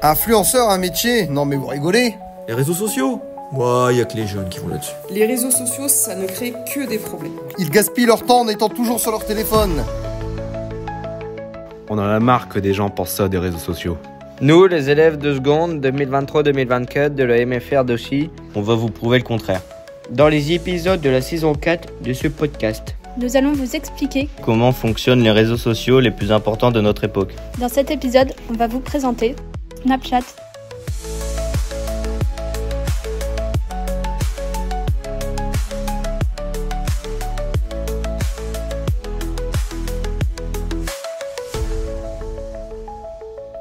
Influenceur, un métier? Non mais vous rigolez? Les réseaux sociaux? Ouais, y a que les jeunes qui vont là-dessus. Les réseaux sociaux, ça ne crée que des problèmes. Ils gaspillent leur temps en étant toujours sur leur téléphone. On en a marre que des gens pensent ça des réseaux sociaux. Nous, les élèves de seconde 2023-2024 de la MFR d'Auchy, on va vous prouver le contraire. Dans les épisodes de la saison 4 de ce podcast, nous allons vous expliquer comment fonctionnent les réseaux sociaux les plus importants de notre époque. Dans cet épisode, on va vous présenter Snapchat.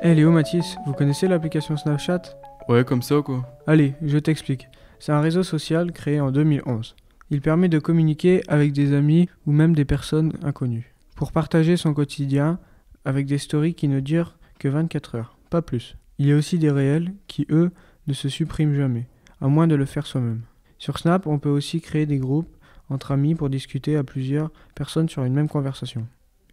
Léo, Mathis, vous connaissez l'application Snapchat? Ouais, comme ça quoi. Allez, je t'explique. C'est un réseau social créé en 2011. Il permet de communiquer avec des amis ou même des personnes inconnues, pour partager son quotidien avec des stories qui ne durent que 24 heures, pas plus. Il y a aussi des réels qui, eux, ne se suppriment jamais, à moins de le faire soi-même. Sur Snap, on peut aussi créer des groupes entre amis pour discuter à plusieurs personnes sur une même conversation.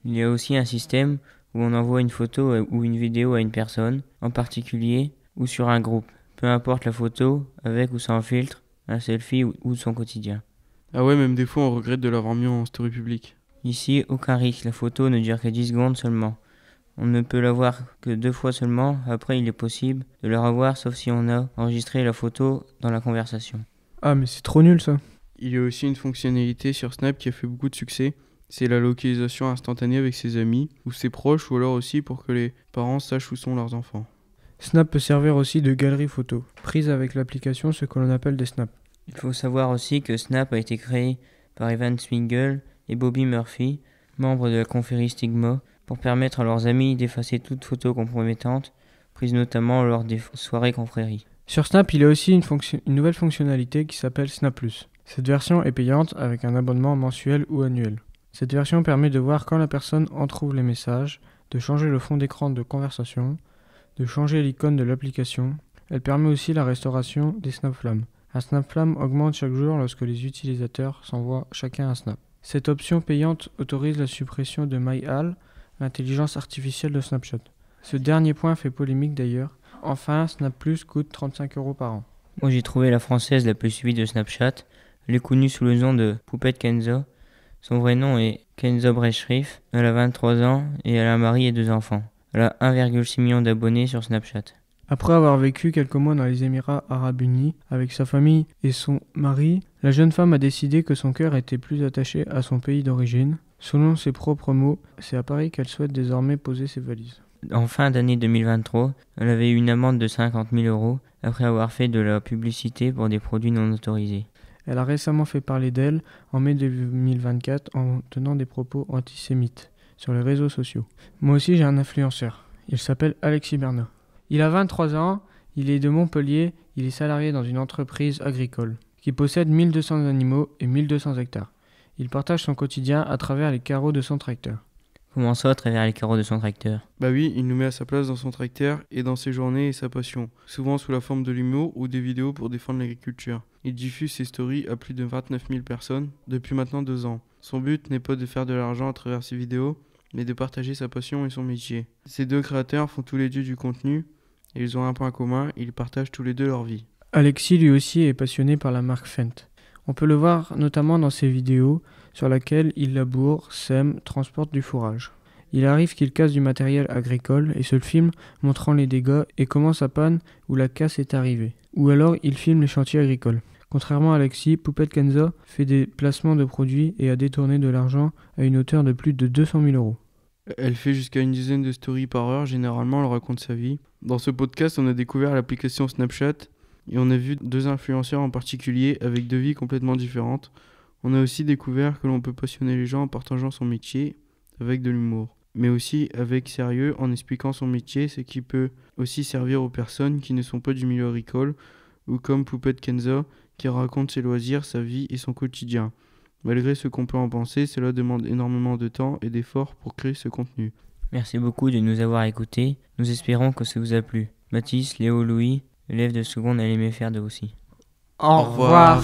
Il y a aussi un système où on envoie une photo ou une vidéo à une personne, en particulier, ou sur un groupe. Peu importe la photo, avec ou sans filtre, un selfie ou son quotidien. Ah ouais, même des fois on regrette de l'avoir mis en story publique. Ici, aucun risque, la photo ne dure que 10 secondes seulement. On ne peut la voir que 2 fois seulement, après il est possible de la revoir sauf si on a enregistré la photo dans la conversation. Ah mais c'est trop nul ça. Il y a aussi une fonctionnalité sur Snap qui a fait beaucoup de succès. C'est la localisation instantanée avec ses amis ou ses proches, ou alors aussi pour que les parents sachent où sont leurs enfants. Snap peut servir aussi de galerie photo, prise avec l'application, ce que l'on appelle des snaps. Il faut savoir aussi que Snap a été créé par Evan Swingle et Bobby Murphy, membres de la confrérie Stigma, pour permettre à leurs amis d'effacer toute photo compromettante, prise notamment lors des soirées confréries. Sur Snap, il y a aussi une nouvelle fonctionnalité qui s'appelle Snap+. Cette version est payante avec un abonnement mensuel ou annuel. Cette version permet de voir quand la personne en trouve les messages, de changer le fond d'écran de conversation, de changer l'icône de l'application. Elle permet aussi la restauration des snapflammes. Un snapflamme augmente chaque jour lorsque les utilisateurs s'envoient chacun un snap. Cette option payante autorise la suppression de MyHal, l'intelligence artificielle de Snapchat. Ce dernier point fait polémique d'ailleurs. Enfin, Snap Plus coûte 35 € par an. Moi j'ai trouvé la française la plus suivie de Snapchat. Elle est connue sous le nom de Poupette Kenzo. Son vrai nom est Kenzo Breschrif. Elle a 23 ans et elle a un mari et 2 enfants. Elle a 1,6 million d'abonnés sur Snapchat. Après avoir vécu quelques mois dans les Émirats Arabes Unis avec sa famille et son mari, la jeune femme a décidé que son cœur était plus attaché à son pays d'origine. Selon ses propres mots, c'est à Paris qu'elle souhaite désormais poser ses valises. En fin d'année 2023, elle avait eu une amende de 50 000 € après avoir fait de la publicité pour des produits non autorisés. Elle a récemment fait parler d'elle en mai 2024 en tenant des propos antisémites sur les réseaux sociaux. Moi aussi j'ai un influenceur, il s'appelle Alexis Bernat. Il a 23 ans, il est de Montpellier, il est salarié dans une entreprise agricole qui possède 1200 animaux et 1200 hectares. Il partage son quotidien à travers les carreaux de son tracteur. Comment ça, à travers les carreaux de son tracteur? Bah oui, il nous met à sa place dans son tracteur et dans ses journées et sa passion, souvent sous la forme de l'humour ou des vidéos pour défendre l'agriculture. Il diffuse ses stories à plus de 29 000 personnes depuis maintenant 2 ans. Son but n'est pas de faire de l'argent à travers ses vidéos, mais de partager sa passion et son métier. Ces deux créateurs font tous les deux du contenu et ils ont un point commun, ils partagent tous les deux leur vie. Alexis lui aussi est passionné par la marque Fendt. On peut le voir notamment dans ses vidéos sur lesquelles il laboure, sème, transporte du fourrage. Il arrive qu'il casse du matériel agricole et se le filme montrant les dégâts et comment sa panne ou la casse est arrivée. Ou alors il filme les chantiers agricoles. Contrairement à Alexis, Poupette Kenzo fait des placements de produits et a détourné de l'argent à une hauteur de plus de 200 000 €. Elle fait jusqu'à une dizaine de stories par heure, généralement elle raconte sa vie. Dans ce podcast, on a découvert l'application Snapchat et on a vu 2 influenceurs en particulier avec 2 vies complètement différentes. On a aussi découvert que l'on peut passionner les gens en partageant son métier avec de l'humour, mais aussi avec sérieux en expliquant son métier, ce qui peut aussi servir aux personnes qui ne sont pas du milieu agricole ou comme Poupette Kenzo qui raconte ses loisirs, sa vie et son quotidien. Malgré ce qu'on peut en penser, cela demande énormément de temps et d'efforts pour créer ce contenu. Merci beaucoup de nous avoir écoutés. Nous espérons que ça vous a plu. Mathis, Léo, Louis, élèves de seconde à l'MFR de aussi. Au revoir.